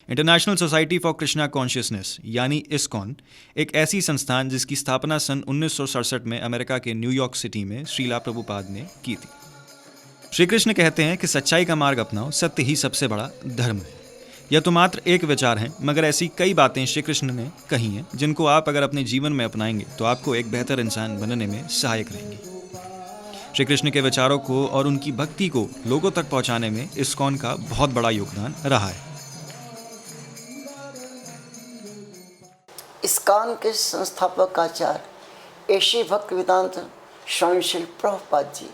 International society for Krishna consciousness यानी ISKCON एक ऐसी संस्थान जिसकी स्थापना सन 1967 में अमेरिका के न्यूयॉर्क सिटी में श्रीला प्रभुपाद ने की थी। श्री कृष्ण कहते हैं कि सच्चाई का मार्ग अपनाओ, सत्य ही सबसे बड़ा धर्म है। यह तो मात्र एक विचार है, मगर ऐसी कई बातें श्री कृष्ण ने कही हैं जिनको आप अगर अपने जीवन में अपनाएंगे तो आपको एक बेहतर इंसान बनने में सहायक रहेंगी। श्री कृष्ण के विचारों को और उनकी भक्ति को लोगों तक पहुंचाने में इस्कॉन का बहुत बड़ा योगदान रहा है। इस्कॉन के संस्थापक आचार्य एशी भक्तिवेदांत स्वामी श्री प्रभुपाद जी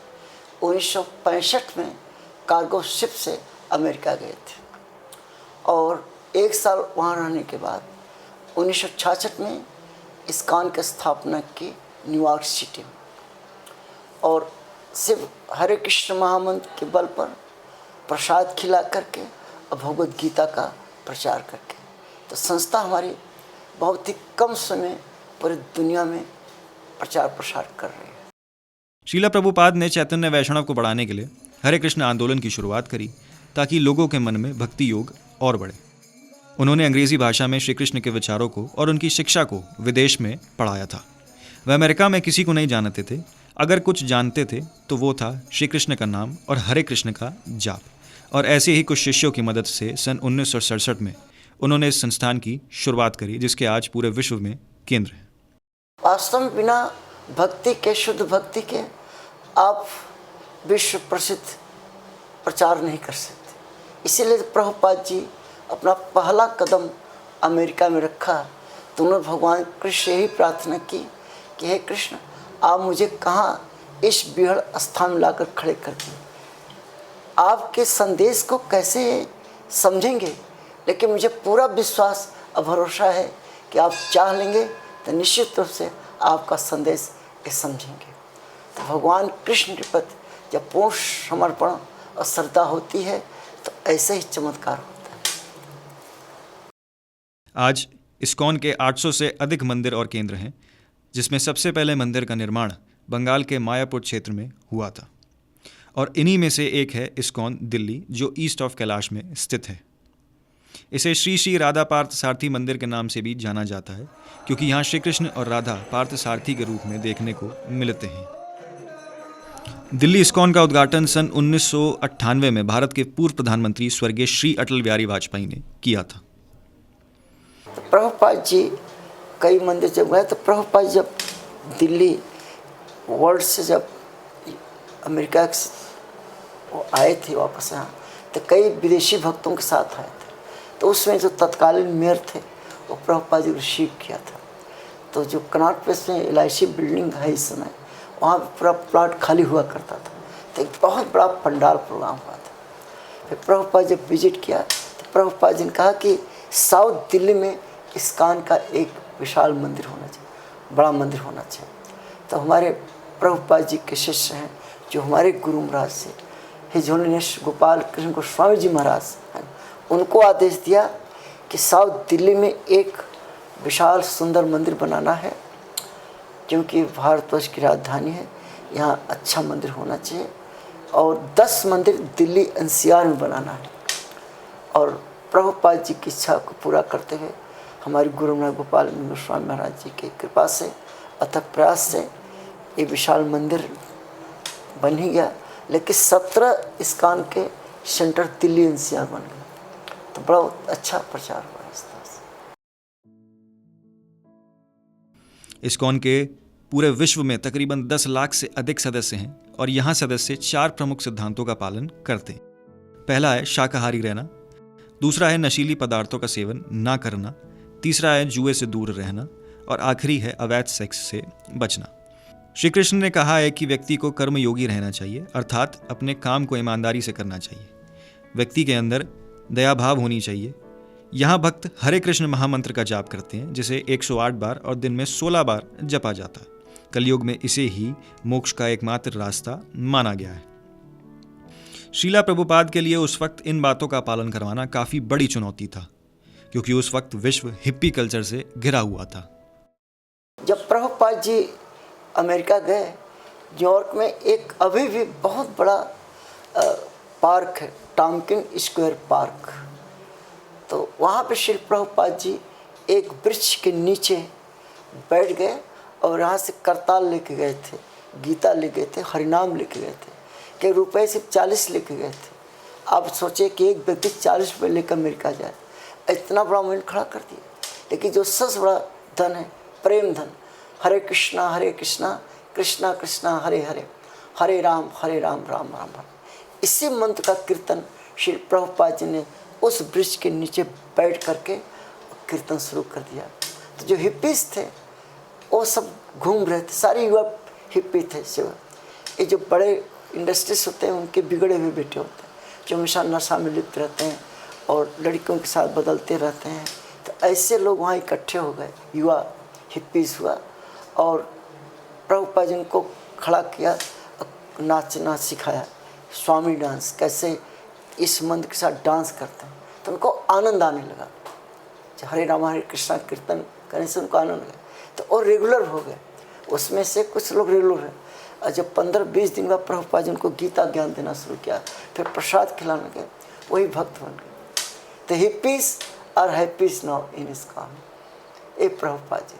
1965 में कार्गो शिप से अमेरिका गए थे और एक साल वहाँ रहने के बाद 1966 में इस्कॉन की स्थापना की न्यूयॉर्क सिटी में, और सिर्फ हरे कृष्ण महामंत्र के बल पर प्रसाद खिला करके और भगवद गीता का प्रचार करके, तो संस्था हमारी बहुत ही कम समय पूरी दुनिया में प्रचार प्रसार कर रही है। श्रीला प्रभुपाद ने चैतन्य वैष्णव को बढ़ाने के लिए हरे कृष्ण आंदोलन की शुरुआत करी ताकि लोगों के मन में भक्ति योग और बढ़े। उन्होंने अंग्रेजी भाषा में श्री कृष्ण के विचारों को और उनकी शिक्षा को विदेश में पढ़ाया था। वह अमेरिका में किसी को नहीं जानते थे, अगर कुछ जानते थे तो वो था श्री कृष्ण का नाम और हरे कृष्ण का जाप। और ऐसे ही कुछ शिष्यों की मदद से सन 1967 में उन्होंने इस संस्थान की शुरुआत करी जिसके आज पूरे विश्व में केंद्र है। वास्तव में बिना भक्ति के, शुद्ध भक्ति के आप विश्व प्रसिद्ध प्रचार नहीं कर सकते। इसीलिए प्रभुपाद जी अपना पहला कदम अमेरिका में रखा तो उन्होंने भगवान कृष्ण से ही प्रार्थना की कि हे कृष्ण, आप मुझे कहाँ इस बिहड़ स्थान में लाकर खड़े कर दिए। आपके संदेश को कैसे समझेंगे, लेकिन मुझे पूरा विश्वास और भरोसा है कि आप चाह लेंगे तो निश्चित रूप से आपका संदेश समझेंगे। तो भगवान कृष्ण के प्रति जब पूर्ण समर्पण और श्रद्धा होती है तो ऐसे ही चमत्कार होता है। आज इस्कॉन के 800 से अधिक मंदिर और केंद्र हैं, जिसमें सबसे पहले मंदिर का निर्माण बंगाल के मायापुर क्षेत्र में हुआ था, और इन्हीं में से एक है इस्कॉन दिल्ली, जो ईस्ट ऑफ कैलाश में स्थित है। इसे श्री श्री राधा पार्थ सारथी मंदिर के नाम से भी जाना जाता है, क्योंकि यहाँ श्री कृष्ण और राधा पार्थ सारथी के रूप में देखने को मिलते हैं। दिल्ली इस्कॉन का उद्घाटन सन 1998 में भारत के पूर्व प्रधानमंत्री स्वर्गीय श्री अटल बिहारी वाजपेयी ने किया था। तो प्रभुपाद जी कई मंदिर जब गए, तो प्रभुपाद जब दिल्ली वर्ल्ड से जब अमेरिका वो आए थे वापस यहाँ, तो कई विदेशी भक्तों के साथ आए थे। तो उसमें जो तत्कालीन मेयर थे वो प्रभुपाद जी को रिसीव किया था। तो जो कनॉट प्लेस में LIC बिल्डिंग है इस समय, वहाँ पूरा प्लॉट खाली हुआ करता था। तो एक बहुत बड़ा पंडाल प्रोग्राम हुआ था। फिर प्रभुपाद जब विजिट किया तो प्रभुपाद जी ने कहा कि साउथ दिल्ली में इस्कॉन का एक विशाल मंदिर होना चाहिए, बड़ा मंदिर होना चाहिए। तो हमारे प्रभुपाद जी के शिष्य हैं जो हमारे गुरु महाराज से हिज होलीनेस गोपाल कृष्ण गोस्वामी जी महाराज हैं, उनको आदेश दिया कि साउथ दिल्ली में एक विशाल सुंदर मंदिर बनाना है, क्योंकि भारतवर्ष की राजधानी है, यहाँ अच्छा मंदिर होना चाहिए, और 10 मंदिर दिल्ली NCR में बनाना है। और प्रभुपाद जी की इच्छा को पूरा करते हुए हमारे गुरु महाराज गोपाल गोस्वामी महाराज जी की कृपा से, अथक प्रयास से ये विशाल मंदिर बन ही गया। लेकिन 17 इस्कॉन के सेंटर दिल्ली NCR बन गए, तो बड़ा अच्छा प्रचार हुआ इस तरह से। इस्कॉन के पूरे विश्व में तकरीबन 10 लाख से अधिक सदस्य हैं, और यहाँ सदस्य 4 प्रमुख सिद्धांतों का पालन करते हैं। पहला है शाकाहारी रहना, दूसरा है नशीली पदार्थों का सेवन ना करना, तीसरा है जुए से दूर रहना, और आखिरी है अवैध सेक्स से बचना। श्री कृष्ण ने कहा है कि व्यक्ति को कर्मयोगी रहना चाहिए, अर्थात अपने काम को ईमानदारी से करना चाहिए। व्यक्ति के अंदर दया भाव होनी चाहिए। यहाँ भक्त हरे कृष्ण महामंत्र का जाप करते हैं, जिसे 108 बार और दिन में 16 बार जपा जाता है। कलयुग में इसे ही मोक्ष का एकमात्र रास्ता माना गया है। श्रीला प्रभुपाद के लिए उस वक्त इन बातों का पालन करवाना काफी बड़ी चुनौती था, क्योंकि उस वक्त विश्व हिप्पी कल्चर से घिरा हुआ था। जब प्रभुपाद जी अमेरिका गए, न्यूयॉर्क में एक अभी भी बहुत बड़ा पार्क है, टॉम्किन स्क्वायर पार्क। तो वहाँ पे श्री प्रभुपाद जी एक वृक्ष के नीचे बैठ गए और यहाँ से करताल लेके गए थे, गीता ले गए थे, हरिनाम लेके गए थे, कि रुपए सिर्फ 40 लेके गए थे। आप सोचे कि एक व्यक्ति 40 रुपये लेकर अमेरिका जाए, इतना बड़ा मूल्य खड़ा कर दिया। लेकिन जो सबसे बड़ा धन है प्रेम धन, हरे कृष्णा कृष्णा कृष्णा हरे हरे, हरे राम राम राम राम। इसी मंत्र का कीर्तन श्री प्रभुपाद जी ने उस वृक्ष के नीचे बैठ करके कीर्तन शुरू कर दिया। तो जो हिप्पीज थे वो सब घूम रहे थे, सारे युवा हिप्पी थे। ये जो बड़े इंडस्ट्रीज होते हैं उनके बिगड़े हुए बेटे होते हैं, जो हमेशा नशा में लिप्त रहते हैं और लड़कियों के साथ बदलते रहते हैं। तो ऐसे लोग वहाँ इकट्ठे हो गए, युवा हिप्पीज हुआ, और प्रभुपाद जी उनको खड़ा किया, नाचना सिखाया, स्वामी डांस, कैसे इस मंत्र के साथ डांस करते हैं। तो उनको आनंद आने लगा, हरे राम हरे कृष्णा कीर्तन करने से उनको आनंद लगा। तो वो रेगुलर हो गए, उसमें से कुछ लोग रेगुलर हैं। और जब 15-20 दिन बाद प्रभुपाद जी उनको गीता ज्ञान देना शुरू किया, फिर प्रसाद खिलाने लगे, वही भक्त बन गए। तो hippies are happies now in ISKCON, ये प्रभुपाद जी।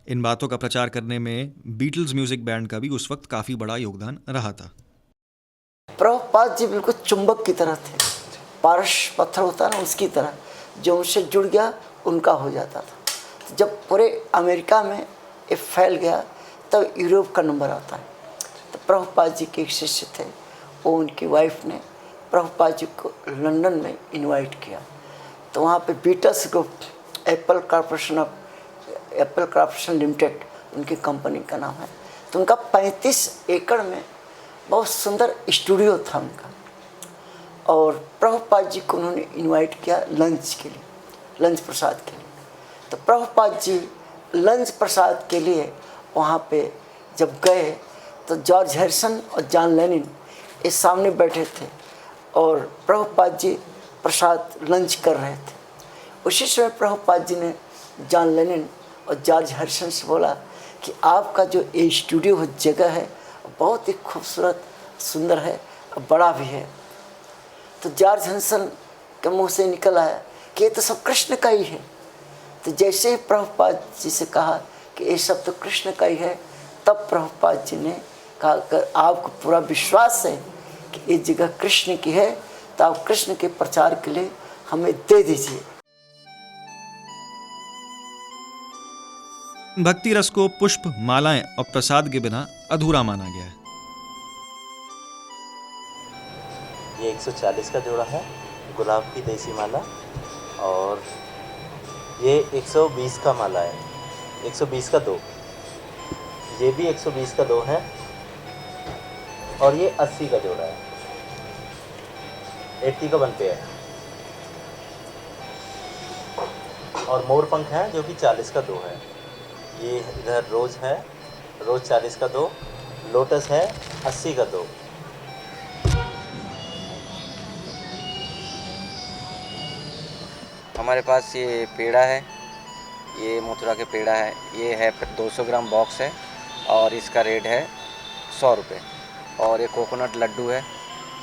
इन बातों का प्रचार करने में बीटल्स म्यूजिक बैंड का भी उस वक्त काफ़ी बड़ा योगदान रहा था। प्रभुपाद जी बिल्कुल चुंबक की तरह थे, पारस पत्थर होता है ना, उसकी तरह, जो उनसे जुड़ गया उनका हो जाता था। जब पूरे अमेरिका में ये फैल गया तब यूरोप का नंबर आता है। तो प्रभुपाद जी के एक शिष्य थे, वो उनकी वाइफ ने प्रभुपाद जी को लंदन में इनवाइट किया। तो वहाँ पे Beatles group, Apple Corporation Limited उनकी कंपनी का नाम है। तो उनका 35 एकड़ में बहुत सुंदर स्टूडियो था उनका, और प्रभुपाद जी को उन्होंने इनवाइट किया लंच के लिए, लंच प्रसाद के लिए। तो प्रभुपाद जी लंच प्रसाद के लिए वहाँ पे जब गए तो जॉर्ज हैरिसन और जॉन लेनिन ये सामने बैठे थे, और प्रभुपाद जी प्रसाद लंच कर रहे थे। उसी समय प्रभुपाद जी ने जॉन लेनिन और जॉर्ज हैरिसन से बोला कि आपका जो ये स्टूडियो है, जगह है, बहुत ही खूबसूरत सुंदर है, बड़ा भी है। तो जॉर्ज हैरिसन के मुंह से निकल आया कि ये तो सब कृष्ण का ही है। तो जैसे ही प्रभुपाद जी से कहा कि ये सब तो कृष्ण का ही है, तब प्रभुपाद जी ने कहा अगर आपको पूरा विश्वास है कि ये जगह कृष्ण की है तो आप कृष्ण के प्रचार के लिए हमें दे दीजिए। भक्ति रस को पुष्प, मालाएं और प्रसाद के बिना अधूरा माना गया है। ये 140 का जोड़ा है गुलाब की देसी माला, और ये 120 का माला है, 120 का 2, ये भी 120 का 2 है, और ये 80 का जोड़ा है, 80 का 1 पेयर है, और मोर पंख है जो कि 40 का 2 है। ये इधर रोज है, रोज 40 का 2, लोटस है 80 का 2। हमारे पास ये पेड़ा है, ये मथुरा के पेड़ा है, ये है 200 ग्राम बॉक्स है और इसका रेट है 100 रुपये। और ये कोकोनट लड्डू है,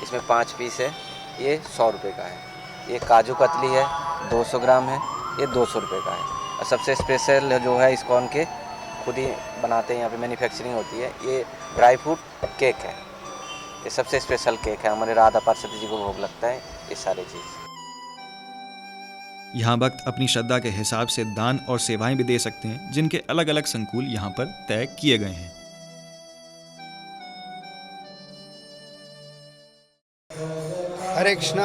इसमें 5 पीस है, ये 100 रुपये का है। ये काजू कतली है 200 ग्राम है, ये 200 रुपये का है। और सबसे स्पेशल जो है इस्कॉन के खुद ही बनाते हैं, यहाँ पे मैन्युफैक्चरिंग होती है, ये ड्राई फ्रूट केक है। ये सबसे स्पेशल केक है, हमारे राधा पार्षद जी को भोग लगता है ये सारी चीज़। यहाँ भक्त अपनी श्रद्धा के हिसाब से दान और सेवाएं भी दे सकते हैं, जिनके अलग अलग संकुल यहाँ पर तय किए गए हैं। हरे कृष्णा।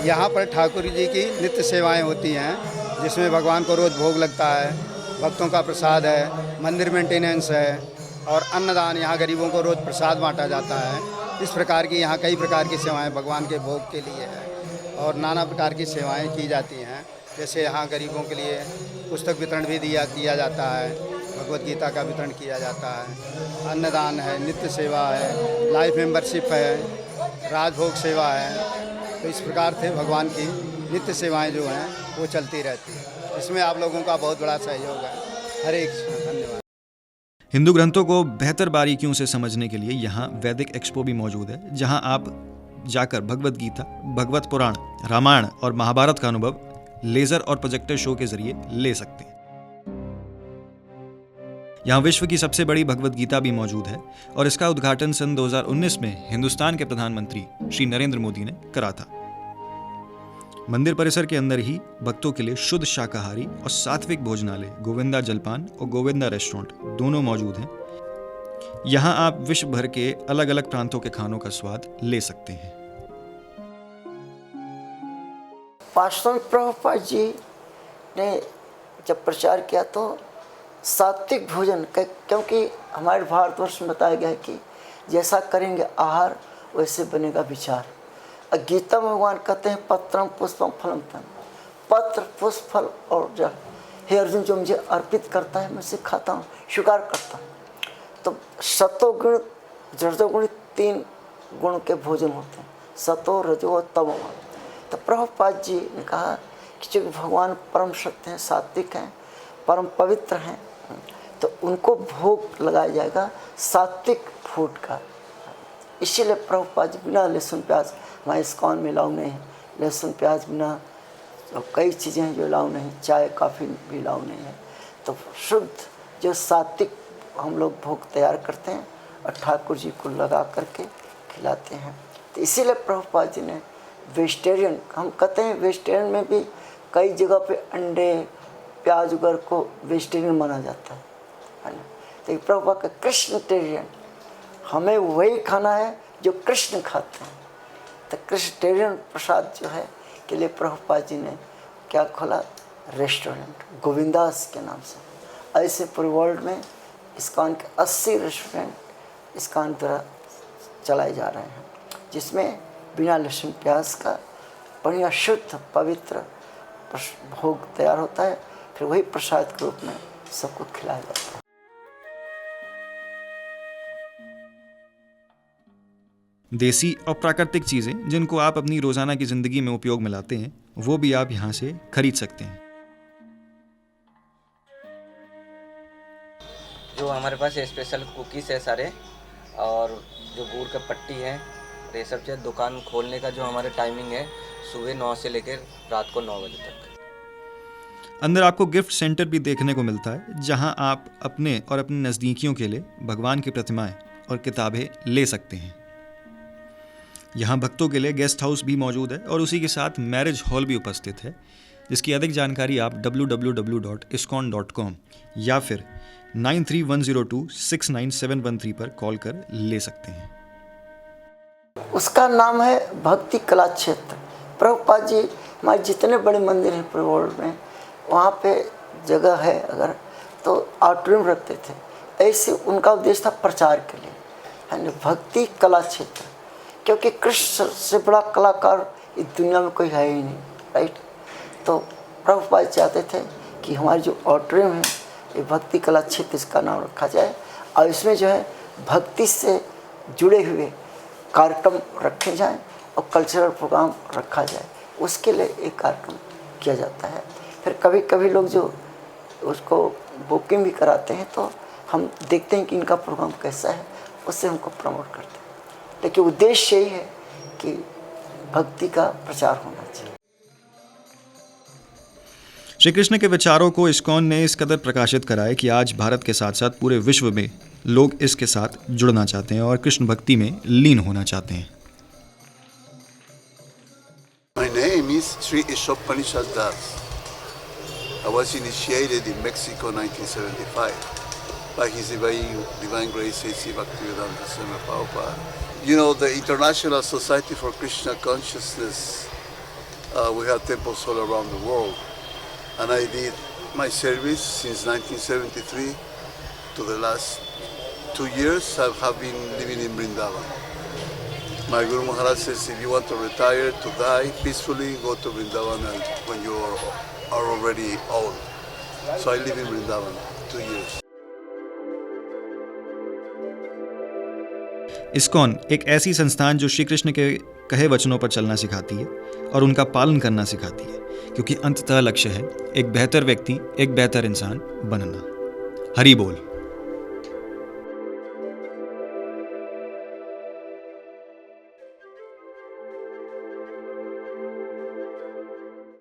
यहाँ पर ठाकुर जी की नित्य सेवाएं होती हैं, जिसमें भगवान को रोज़ भोग लगता है, भक्तों का प्रसाद है, मंदिर मेंटेनेंस है, और अन्नदान, यहाँ गरीबों को रोज़ प्रसाद बांटा जाता है। इस प्रकार की यहाँ कई प्रकार की सेवाएं भगवान के भोग के लिए है, और नाना प्रकार की सेवाएं की जाती हैं। जैसे यहाँ गरीबों के लिए पुस्तक वितरण भी किया जाता है, भगवत गीता का वितरण किया जाता है, अन्नदान है, नित्य सेवा है, लाइफ मेंबरशिप है, राजभोग सेवा है। तो इस प्रकार से भगवान की नित्य सेवाएं जो हैं वो चलती रहती हैं। इसमें आप लोगों का बहुत बड़ा सहयोग है। हरे कृष्ण। धन्यवाद। हिंदू ग्रंथों को बेहतर बारीकियों से समझने के लिए यहाँ वैदिक एक्सपो भी मौजूद है, जहाँ आप जाकर भगवत गीता, भगवत पुराण, रामायण और महाभारत का अनुभव लेजर और प्रोजेक्टर शो के जरिए ले सकते हैं। यहाँ विश्व की सबसे बड़ी भगवत गीता भी मौजूद है और इसका उद्घाटन सन 2019 में हिंदुस्तान के प्रधानमंत्री श्री नरेंद्र मोदी ने करा था। मंदिर परिसर के अंदर ही भक्तों के लिए शुद्ध शाकाहारी और सात्विक भोजनालय गोविंदा जलपान और गोविंदा रेस्टोरेंट दोनों मौजूद हैं। यहाँ आप विश्व भर के अलग अलग प्रांतों के खानों का स्वाद ले सकते हैं। वास्तव में प्रभुपाद जी ने जब प्रचार किया तो सात्विक भोजन, क्योंकि हमारे भारतवर्ष में बताया गया है कि जैसा करेंगे आहार वैसे बनेगा विचार। गीता में भगवान कहते हैं पत्रम पुष्पम फलम तम, पत्र पुष्प फल और जल। हे अर्जुन, जो मुझे अर्पित करता है मैं उसे खाता हूँ, स्वीकार करता हूँ। तो सतोगुण रजोगुण 3 गुण के भोजन होते हैं, सतो रजो तमो। तो प्रभुपाद जी ने कहा कि जो भगवान परम सत्य हैं, सात्विक हैं, परम पवित्र हैं, तो उनको भोग लगाया जाएगा सात्विक फूड का। इसीलिए प्रभुपाद जी बिना लहसुन प्याज, हमारे इस्कॉन में अलाउ नहीं है लहसुन प्याज, बिना और कई चीज़ें हैं जो अलाउ नहीं, चाय कॉफ़ी भी अलाउ नहीं है। तो शुद्ध जो सात्विक हम लोग भोग तैयार करते हैं और ठाकुर जी को लगा करके खिलाते हैं। तो इसीलिए प्रभुपाद जी ने वेजिटेरियन, हम कहते हैं वेजिटेरियन में भी कई जगह पे अंडे प्याज वगैरह को वेजिटेरियन माना जाता है ना। तो प्रभुपाद का कृष्णटेरियन, हमें वही खाना है जो कृष्ण खाते हैं। तो कृष्णटेरियन प्रसाद जो है के लिए प्रभुपाद जी ने क्या खोला, रेस्टोरेंट गोविंदास के नाम से। ऐसे पूरे वर्ल्ड में इस्कॉन के 80 रेस्टोरेंट इस्कॉन द्वारा चलाए जा रहे हैं, जिसमें बिना लहसुन प्याज का बढ़िया शुद्ध पवित्र भोग तैयार होता है, फिर वही प्रसाद के रूप में सबको खिलाया जाता है। देसी और प्राकृतिक चीजें जिनको आप अपनी रोजाना की जिंदगी में उपयोग में लाते हैं, वो भी आप यहाँ से खरीद सकते हैं। जो हमारे पास स्पेशल कुकीज़ है सारे, और जो गुड़ का पट्टी है, ये सब चीज़। दुकान खोलने का जो हमारे टाइमिंग है सुबह 9 से लेकर रात को 9 बजे तक। अंदर आपको गिफ्ट सेंटर भी देखने को मिलता है, जहां आप अपने और अपने नज़दीकियों के लिए भगवान की प्रतिमाएं और किताबें ले सकते हैं। यहाँ भक्तों के लिए गेस्ट हाउस भी मौजूद है और उसी के साथ मैरिज हॉल भी उपस्थित है, जिसकी अधिक जानकारी आप www.iskcon.com या फिर 9310269713 पर कॉल कर ले सकते हैं। उसका नाम है भक्ति कला क्षेत्र। प्रभुपाद जी हमारे जितने बड़े मंदिर हैं पूरे वर्ल्ड में, वहाँ पे जगह है अगर तो ऑडिटोरियम रखते थे। ऐसे उनका उद्देश्य था प्रचार के लिए, है ना, भक्ति कला क्षेत्र। क्योंकि कृष्ण से बड़ा कलाकार इस दुनिया में कोई है ही नहीं, राइट। तो प्रभुपाद चाहते थे कि हमारी जो ऑडिटोरियम है ये भक्ति कला क्षेत्र इसका नाम रखा जाए, और इसमें जो है भक्ति से जुड़े हुए कार्यक्रम रखे जाएं और कल्चरल प्रोग्राम रखा जाए। उसके लिए एक कार्यक्रम किया जाता है। फिर कभी कभी लोग जो उसको बुकिंग भी कराते हैं, तो हम देखते हैं कि इनका प्रोग्राम कैसा है, उससे हमको प्रमोट करते हैं। लेकिन उद्देश्य यही है कि भक्ति का प्रचार होना चाहिए। श्री कृष्ण के विचारों को इस्कॉन ने इस कदर प्रकाशित करा है कि आज भारत के साथ साथ पूरे विश्व में लोग इसके साथ जुड़ना चाहते हैं और कृष्ण भक्ति में लीन होना चाहते हैं। My name is Sri Ishopanishad Das. I was initiated in Mexico in 1975 by His Divine Grace A.C. Bhaktivedanta Swami Prabhupada. You know, the International Society for Krishna Consciousness, we have temples all around the world. And I did my service since 1973 to the last 2 years. I have been living in Vrindavan. My Guru Maharaj says, if you want to retire, to die peacefully, go to Vrindavan and when you are already old. So I live in Vrindavan 2 years. ISKCON एक ऐसी संस्थान जो श्री कृष्ण के कहे वचनों पर चलना सिखाती है और उनका पालन करना सिखाती है, क्योंकि अंततः लक्ष्य है एक बेहतर व्यक्ति, एक बेहतर इंसान बनना। हरि बोल।